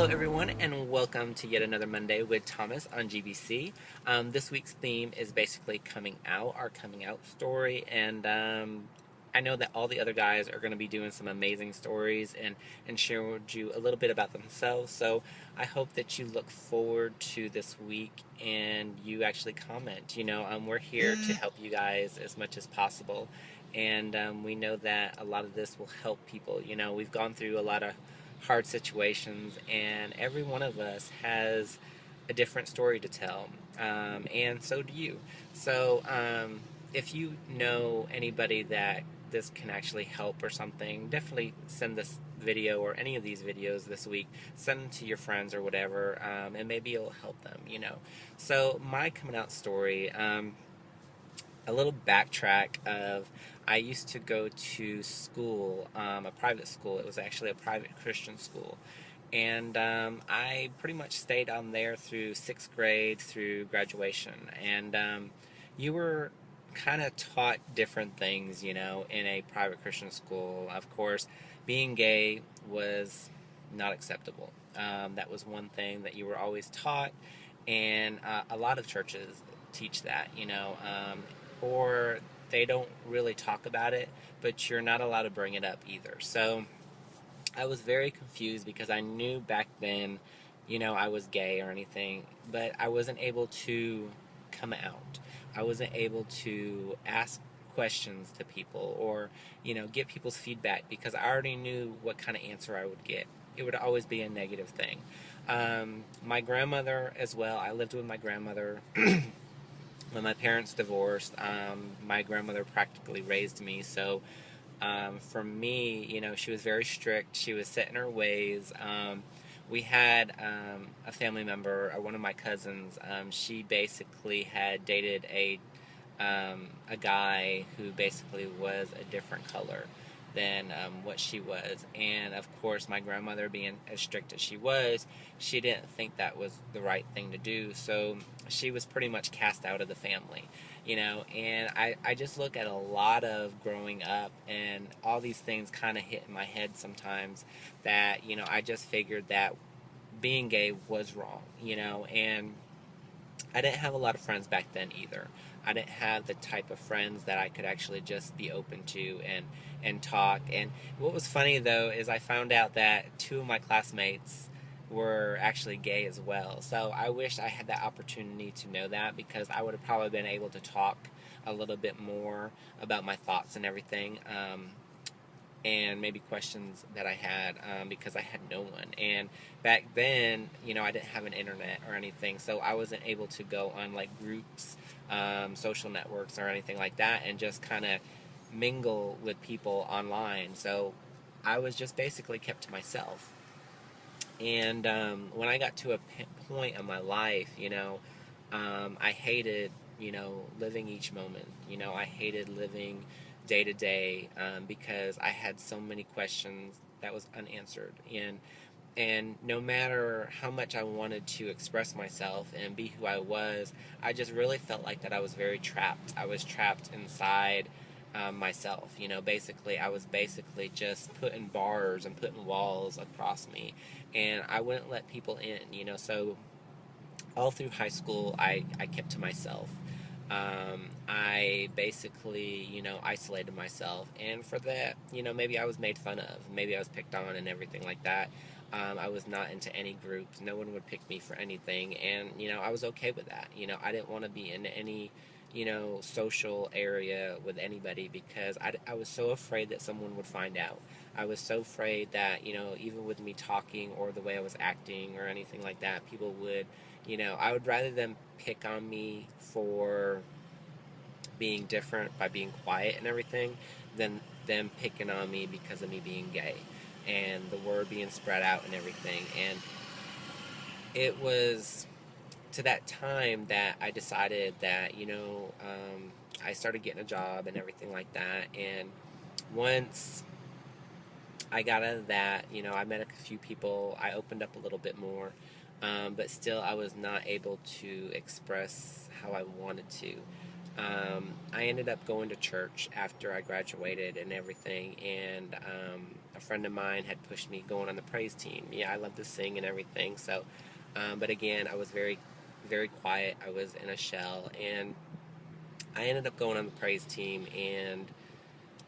everyone, and welcome to yet another Monday with Thomas on GBC. This week's theme is basically our coming out story, and I know that all the other guys are going to be doing some amazing stories and share with you a little bit about themselves. So I hope that you look forward to this week and you actually comment. We're here to help you guys as much as possible, and we know that a lot of this will help people. We've gone through a lot of hard situations, and every one of us has a different story to tell, and so do you. So, if you know anybody that this can actually help or something, definitely send this video or any of these videos this week. Send them to your friends or whatever, and maybe it'll help them. So, my coming out story. A little backtrack of I used to go to school, a private school. It was actually a private Christian school. And I pretty much stayed on there through 6th grade through graduation. And you were kind of taught different things, in a private Christian school. Of course, being gay was not acceptable. That was one thing that you were always taught. And a lot of churches teach that, or they don't really talk about it, but you're not allowed to bring it up either. So I was very confused because I knew back then, I was gay or anything, but I wasn't able to come out. I wasn't able to ask questions to people or, get people's feedback because I already knew what kind of answer I would get. It would always be a negative thing. My grandmother as well, I lived with my grandmother. When my parents divorced, my grandmother practically raised me. So for me, she was very strict. She was set in her ways. We had a family member, one of my cousins. She basically had dated a guy who basically was a different color than what she was. And of course, my grandmother, being as strict as she was, she didn't think that was the right thing to do. So she was pretty much cast out of the family, and I just look at a lot of growing up, and all these things kind of hit in my head sometimes that, I just figured that being gay was wrong, and I didn't have a lot of friends back then either. I didn't have the type of friends that I could actually just be open to and talk. And what was funny though is I found out that 2 of my classmates were actually gay as well. So I wish I had that opportunity to know that, because I would have probably been able to talk a little bit more about my thoughts and everything. And maybe questions that I had, because I had no one. And back then, I didn't have an internet or anything, so I wasn't able to go on like groups, social networks or anything like that, and just kind of mingle with people online. So I was just basically kept to myself. And when I got to a point in my life, I hated, living each moment. I hated living day to day, because I had so many questions that was unanswered, and no matter how much I wanted to express myself and be who I was, I just really felt like that I was very trapped. I was trapped inside myself. Basically I was basically just putting bars and putting walls across me, and I wouldn't let people in. So all through high school I kept to myself. I basically, isolated myself, and for that, maybe I was made fun of, maybe I was picked on and everything like that. I was not into any groups, no one would pick me for anything, and, I was okay with that. I didn't want to be in any, social area with anybody, because I was so afraid that someone would find out. I was so afraid that, even with me talking or the way I was acting or anything like that, people would, I would rather them pick on me for being different by being quiet and everything than them picking on me because of me being gay and the word being spread out and everything. And it was to that time that I decided that, I started getting a job and everything like that. And once I got out of that, I met a few people, I opened up a little bit more, but still I was not able to express how I wanted to. I ended up going to church after I graduated and everything, and a friend of mine had pushed me going on the praise team. Yeah, I love to sing and everything, so, but again, I was very, very quiet. I was in a shell, and I ended up going on the praise team, and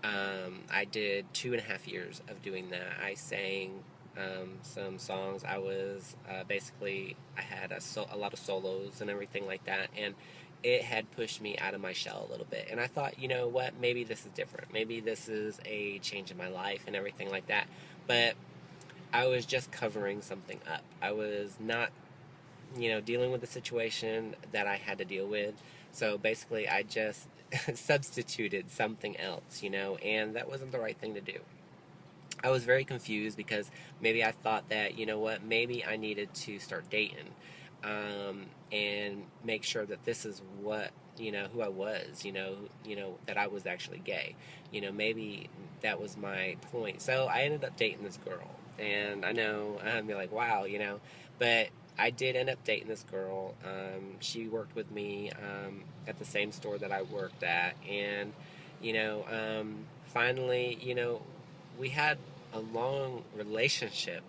I did 2.5 years of doing that. I sang some songs. I was basically, I had a lot of solos and everything like that, and it had pushed me out of my shell a little bit. And I thought, you know what, maybe this is different. Maybe this is a change in my life and everything like that. But I was just covering something up. I was not, dealing with the situation that I had to deal with. So basically, I just substituted something else, and that wasn't the right thing to do. I was very confused because maybe I thought that, you know what, maybe I needed to start dating, and make sure that this is what, who I was, that I was actually gay. Maybe that was my point. So I ended up dating this girl. And I know, you're like, wow, but I did end up dating this girl. She worked with me at the same store that I worked at. And, finally, we had a long relationship,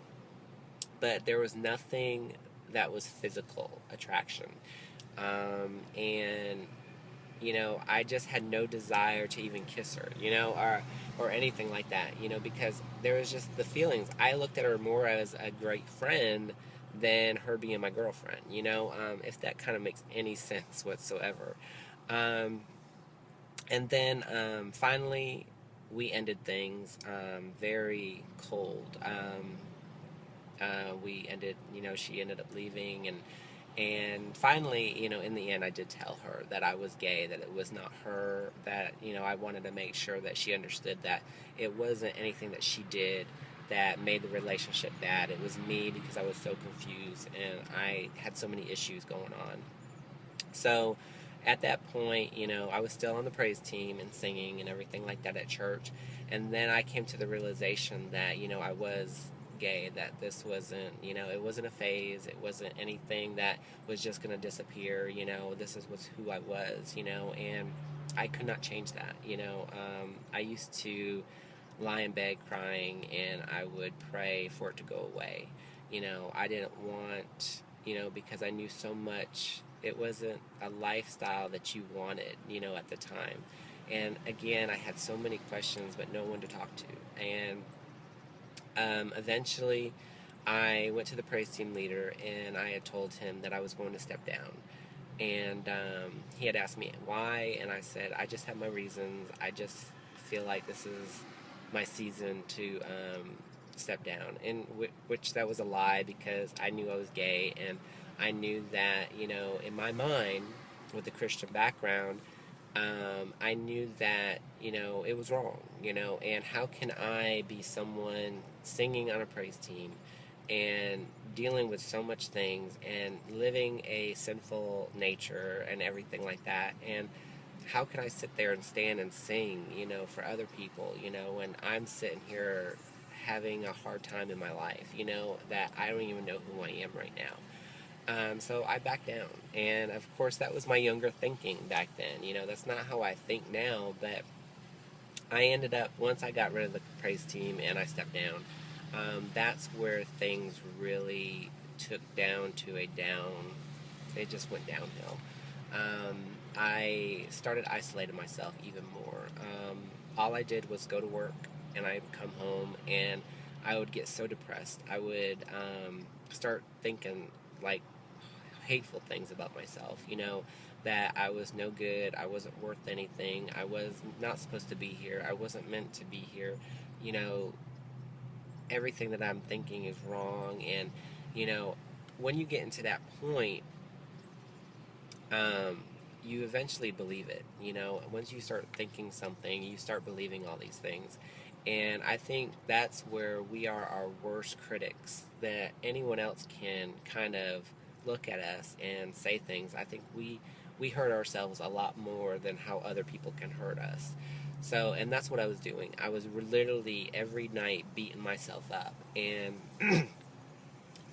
but there was nothing that was physical attraction. And I just had no desire to even kiss her, or anything like that, because there was just the feelings. I looked at her more as a great friend than her being my girlfriend, if that kind of makes any sense whatsoever. Um, and then finally, we ended things very cold. We ended, she ended up leaving, and finally, in the end, I did tell her that I was gay, that it was not her, that, I wanted to make sure that she understood that it wasn't anything that she did that made the relationship bad. It was me, because I was so confused and I had so many issues going on. So at that point, I was still on the praise team and singing and everything like that at church. And then I came to the realization that, I was gay, that this wasn't, it wasn't a phase. It wasn't anything that was just going to disappear. This was who I was, and I could not change that. I used to lie in bed crying, and I would pray for it to go away. I didn't want, because I knew so much. It wasn't a lifestyle that you wanted, at the time. And again, I had so many questions, but no one to talk to. And eventually, I went to the praise team leader, and I had told him that I was going to step down. And he had asked me why, and I said, I just have my reasons. I just feel like this is my season to step down. And which that was a lie, because I knew I was gay, and I knew that, in my mind, with the Christian background, I knew that, it was wrong, and how can I be someone singing on a praise team and dealing with so much things and living a sinful nature and everything like that, and how can I sit there and stand and sing, for other people, when I'm sitting here having a hard time in my life, that I don't even know who I am right now. So I backed down, and of course that was my younger thinking back then. That's not how I think now, but I ended up, once I got rid of the praise team and I stepped down, that's where things really took down to a down. It just went downhill. I started isolating myself even more. All I did was go to work, and I'd come home, and I would get so depressed. I would start thinking like hateful things about myself, that I was no good, I wasn't worth anything, I was not supposed to be here, I wasn't meant to be here, everything that I'm thinking is wrong. And, when you get into that point, you eventually believe it. Once you start thinking something, you start believing all these things. And I think that's where we are our worst critics, that anyone else can kind of look at us and say things. I think we hurt ourselves a lot more than how other people can hurt us. So, and that's what I was doing. I was literally every night beating myself up, and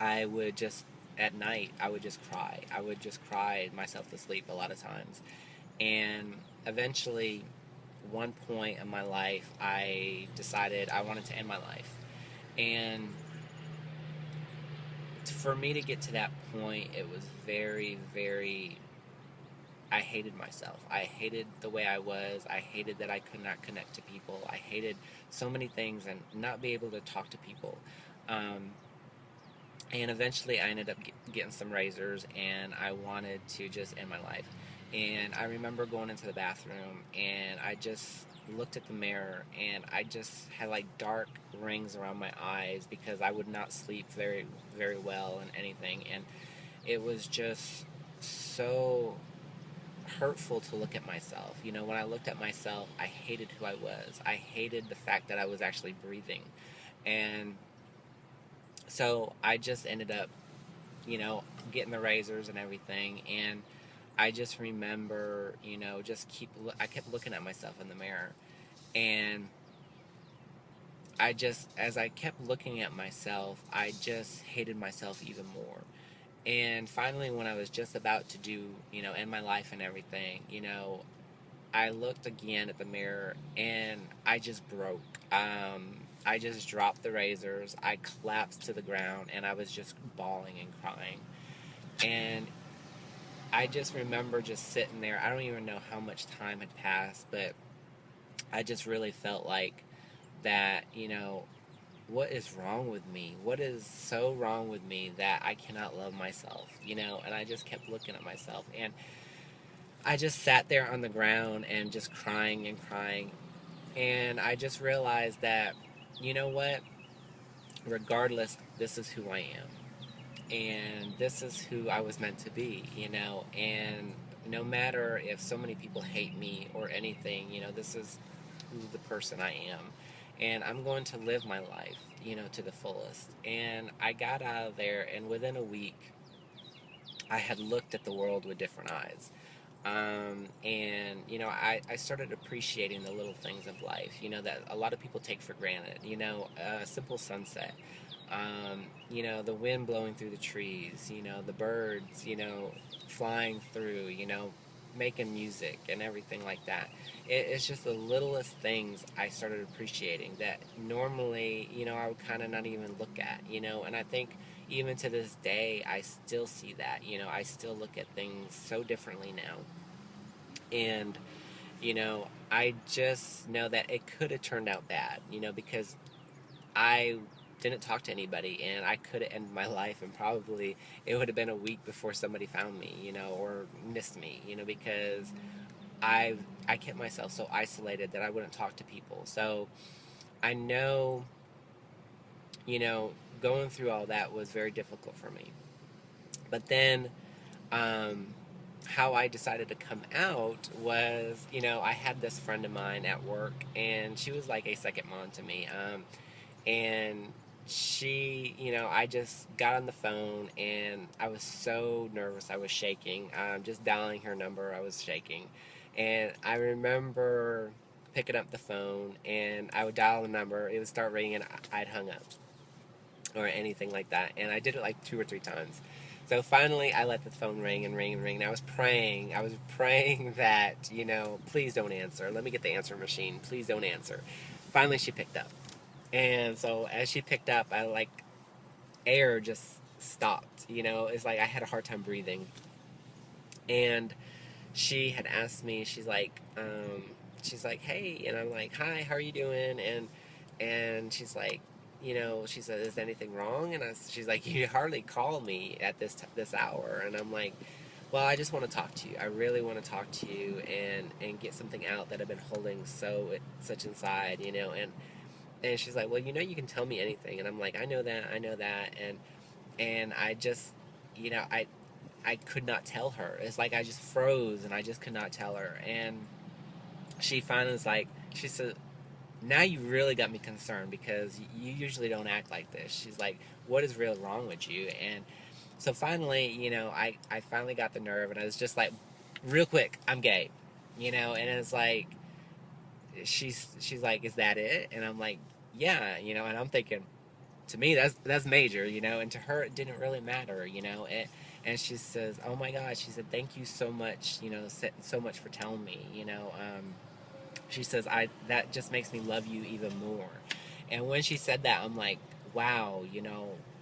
I would just, at night, I would just cry. I would just cry myself to sleep a lot of times. And eventually, one point in my life, I decided I wanted to end my life. And for me to get to that point, it was very, very. I hated myself. I hated the way I was. I hated that I could not connect to people. I hated so many things and not be able to talk to people. Um, and eventually, I ended up getting some razors, and I wanted to just end my life. And I remember going into the bathroom, and I just looked at the mirror, and I just had like dark rings around my eyes because I would not sleep very, very well and anything. And it was just so hurtful to look at myself. You know, when I looked at myself, I hated who I was. I hated the fact that I was actually breathing. And so I just ended up, getting the razors and everything. And I just remember, I kept looking at myself in the mirror. And as I kept looking at myself, I just hated myself even more. And finally, when I was just about to do, end my life and everything, I looked again at the mirror and I just broke. I just dropped the razors. I collapsed to the ground and I was just bawling and crying. And I just remember just sitting there. I don't even know how much time had passed, but I just really felt like that, what is wrong with me? What is so wrong with me that I cannot love myself, And I just kept looking at myself. And I just sat there on the ground and just crying and crying. And I just realized that, you know what? Regardless, this is who I am. And this is who I was meant to be, And no matter if so many people hate me or anything, this is who the person I am. And I'm going to live my life, to the fullest. And I got out of there, and within a week, I had looked at the world with different eyes. I started appreciating the little things of life, that a lot of people take for granted, a simple sunset, the wind blowing through the trees, the birds, flying through, making music and everything like that. It's just the littlest things I started appreciating that normally, I would kind of not even look at, and I think even to this day, I still see that, I still look at things so differently now. And, I just know that it could have turned out bad, because I didn't talk to anybody and I could have ended my life, and probably it would have been a week before somebody found me, or missed me, because I kept myself so isolated that I wouldn't talk to people. So I know, going through all that was very difficult for me. But then, how I decided to come out was, I had this friend of mine at work, and she was like a second mom to me. And she, I just got on the phone, and I was so nervous. I was shaking. Just dialing her number, I was shaking. And I remember picking up the phone, and I would dial the number. It would start ringing, and I'd hung up or anything like that. And I did it like 2 or 3 times. So finally, I let the phone ring and ring and ring. And I was praying. That, please don't answer. Let me get the answer machine. Please don't answer. Finally, she picked up. And so as she picked up, air just stopped. It's like I had a hard time breathing. And she had asked me, she's like, hey, and I'm like, hi, how are you doing? And she's like, she said, is anything wrong? And she's like, you hardly call me at this hour. And I'm like, well, I just want to talk to you. I really want to talk to you and get something out that I've been holding such inside, and she's like, well, you can tell me anything. And I'm like, I know that. And I just, I could not tell her. It's like I just froze and I just could not tell her. And she finally was like, she said, now you really got me concerned because you usually don't act like this. She's like, what is really wrong with you? And so finally, I finally got the nerve, and I was just like, real quick, I'm gay, and it's like, she's like, is that it? And I'm like, yeah, and I'm thinking, to me, that's major, and to her, it didn't really matter, And she says, oh my God, she said, thank you so much, so much for telling me, she says, that just makes me love you even more. And when she said that, I'm like, wow,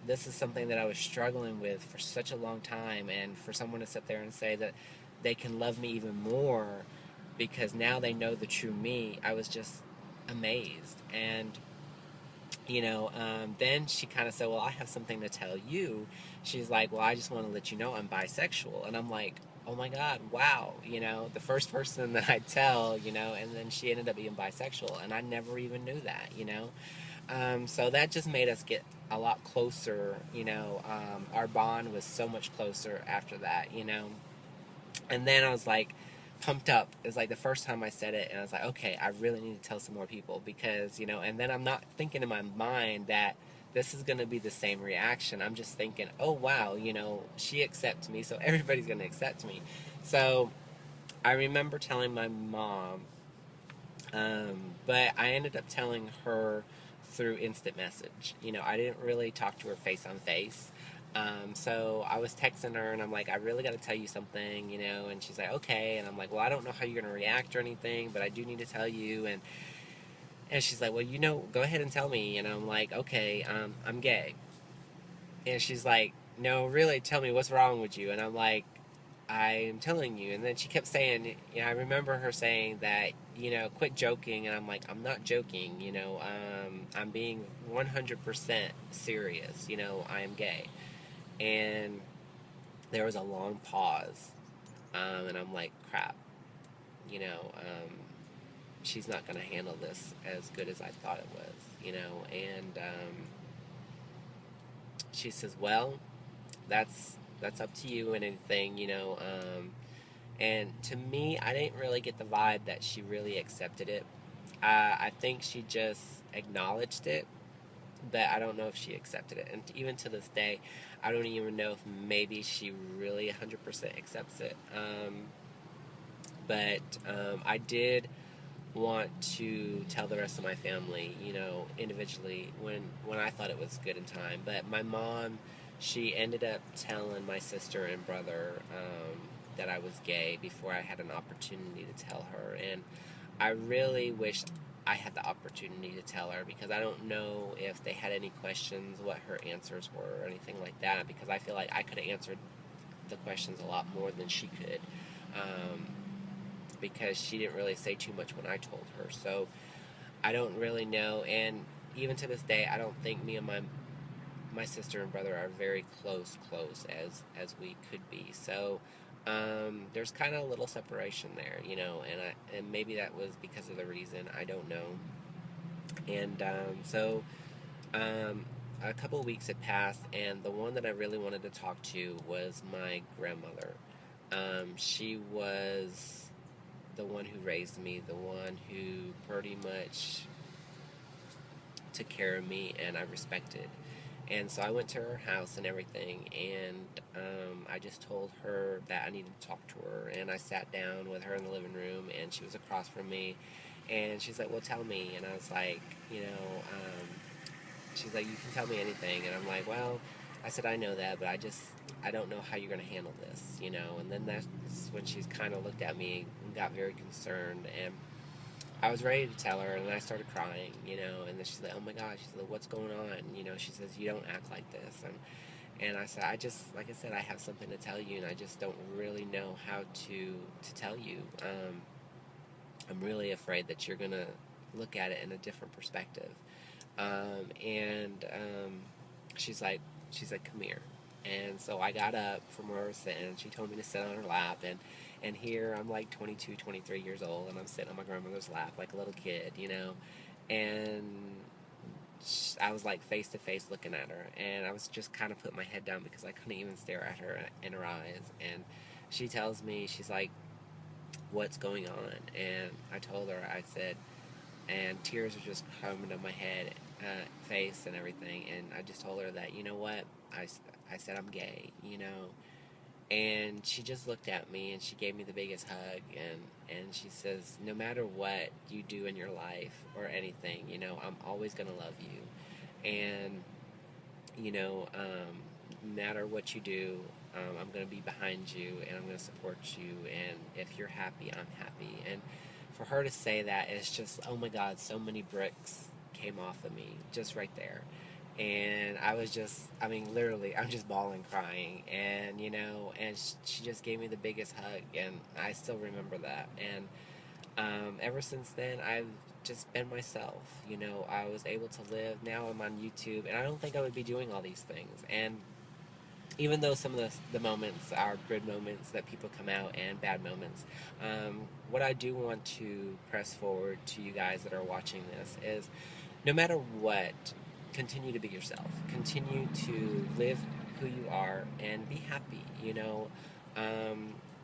this is something that I was struggling with for such a long time. And for someone to sit there and say that they can love me even more because now they know the true me, I was just amazed. And then she kind of said, well, I have something to tell you. She's like, well, I just want to let you know I'm bisexual. And I'm like, oh my God, wow, the first person that I tell, and then she ended up being bisexual, and I never even knew that. So that just made us get a lot closer, our bond was so much closer after that. And then I was like, pumped up. It was like the first time I said it, and I was like, okay, I really need to tell some more people because, and then I'm not thinking in my mind that this is going to be the same reaction. I'm just thinking, oh, wow, she accepts me, so everybody's going to accept me. So I remember telling my mom, but I ended up telling her through instant message. I didn't really talk to her face on face. So I was texting her and I'm like, I really got to tell you something, and she's like, okay. And I'm like, well, I don't know how you're going to react or anything, but I do need to tell you. And she's like, well, go ahead and tell me. And I'm like, okay, I'm gay. And she's like, no, really, tell me what's wrong with you. And I'm like, I'm telling you. And then she kept saying, I remember her saying that, quit joking. And I'm like, I'm not joking, I'm being 100% serious, I am gay. And there was a long pause, and I'm like, crap, you know, um, she's not going to handle this as good as I thought it was, and she says, well, that's up to you and anything, and to me, I didn't really get the vibe that she really accepted it. I think she just acknowledged it, but I don't know if she accepted it. And even to this day, I don't even know if maybe she really 100% accepts it. But I did want to tell the rest of my family, individually when I thought it was good in time. But my mom, she ended up telling my sister and brother that I was gay before I had an opportunity to tell her. And I really wish I had the opportunity to tell her because I don't know if they had any questions, what her answers were, or anything like that. Because I feel like I could have answered the questions a lot more than she could. Because she didn't really say too much when I told her. So I don't really know. And even to this day, I don't think me and my sister and brother are very close as we could be. So there's kind of a little separation there, and maybe that was because of the reason, I don't know. And a couple of weeks had passed, and the one that I really wanted to talk to was my grandmother. She was the one who raised me, the one who pretty much took care of me and I respected. And so I went to her house and everything, and I just told her that I needed to talk to her. And I sat down with her in the living room, and she was across from me. And she's like, well, tell me. And I was like, she's like, you can tell me anything. And I'm like, well, I said, I know that, but I don't know how you're going to handle this, And then that's when she's kind of looked at me and got very concerned. And I was ready to tell her, and then I started crying, and then she's like, oh my gosh, she's like, what's going on? She says, you don't act like this. And I said, like I said, I have something to tell you, and I just don't really know how to tell you. I'm really afraid that you're going to look at it in a different perspective. And she's like, come here. And so I got up from where I was sitting, and she told me to sit on her lap, and here I'm like 22, 23 years old, and I'm sitting on my grandmother's lap like a little kid, and I was like face to face looking at her, and I was just kind of putting my head down because I couldn't even stare at her in her eyes. And she tells me, she's like, what's going on? And I told her, I said, and tears are just coming to my head, face and everything, and I just told her that, you know what, I said I'm gay, and she just looked at me and she gave me the biggest hug, and she says, no matter what you do in your life or anything, I'm always going to love you. And, matter what you do, I'm going to be behind you and I'm going to support you. And if you're happy, I'm happy. And for her to say that, it's just, oh my God, so many bricks came off of me just right there. And I was just, I mean, literally, I'm just bawling, crying. And, you know, and she just gave me the biggest hug. And I still remember that. And ever since then, I've just been myself. You know, I was able to live. Now I'm on YouTube, and I don't think I would be doing all these things. And even though some of the moments are good moments that people come out and bad moments, what I do want to press forward to you guys that are watching this is no matter what, continue to be yourself. Continue to live who you are and be happy. You know,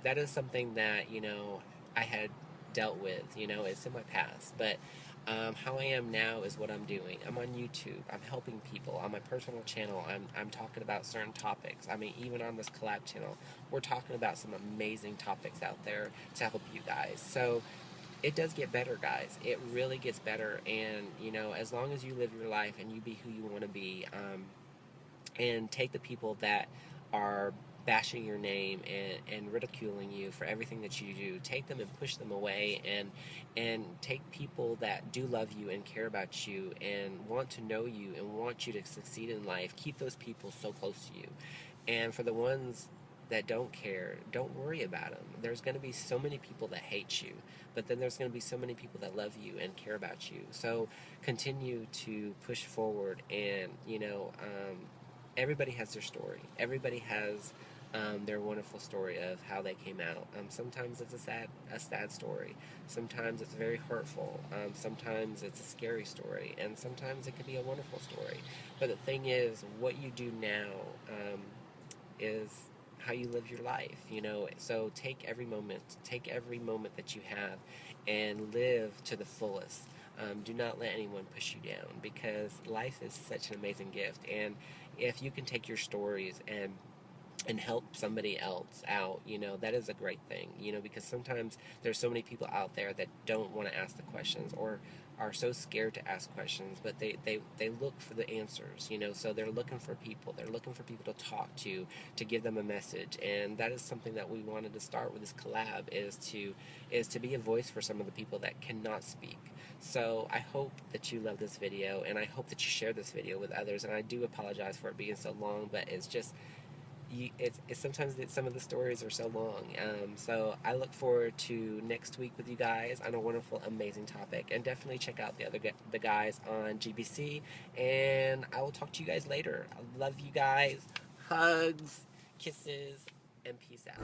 that is something that, you know, I had dealt with. You know, it's in my past. But how I am now is what I'm doing. I'm on YouTube. I'm helping people. On my personal channel, I'm talking about certain topics. I mean, even on this Collab channel, we're talking about some amazing topics out there to help you guys. So it does get better, guys. It really gets better. And, you know, as long as you live your life and you be who you want to be, and take the people that are bashing your name and ridiculing you for everything that you do, take them and push them away, and take people that do love you and care about you and want to know you and want you to succeed in life. Keep those people so close to you. And for the ones that don't care, don't worry about them. There's going to be so many people that hate you, but then there's going to be so many people that love you and care about you. So continue to push forward. And, you know, everybody has their story. Everybody has their wonderful story of how they came out. Sometimes it's a sad story. Sometimes it's very hurtful. Sometimes it's a scary story, and sometimes it could be a wonderful story. But the thing is, what you do now is how you live your life. You know, so take every moment that you have, and live to the fullest. Do not let anyone push you down, because life is such an amazing gift. And if you can take your stories and help somebody else out, you know, that is a great thing, you know, because sometimes there's so many people out there that don't want to ask the questions or are so scared to ask questions, but they look for the answers, you know, so they're looking for people to talk to give them a message. And that is something that we wanted to start with this collab, is to be a voice for some of the people that cannot speak. So I hope that you love this video, and I hope that you share this video with others. And I do apologize for it being so long, but it's just, it's sometimes some of the stories are so long. So I look forward to next week with you guys on a wonderful, amazing topic. And definitely check out the guys on GBC. And I will talk to you guys later. I love you guys. Hugs, kisses, and peace out.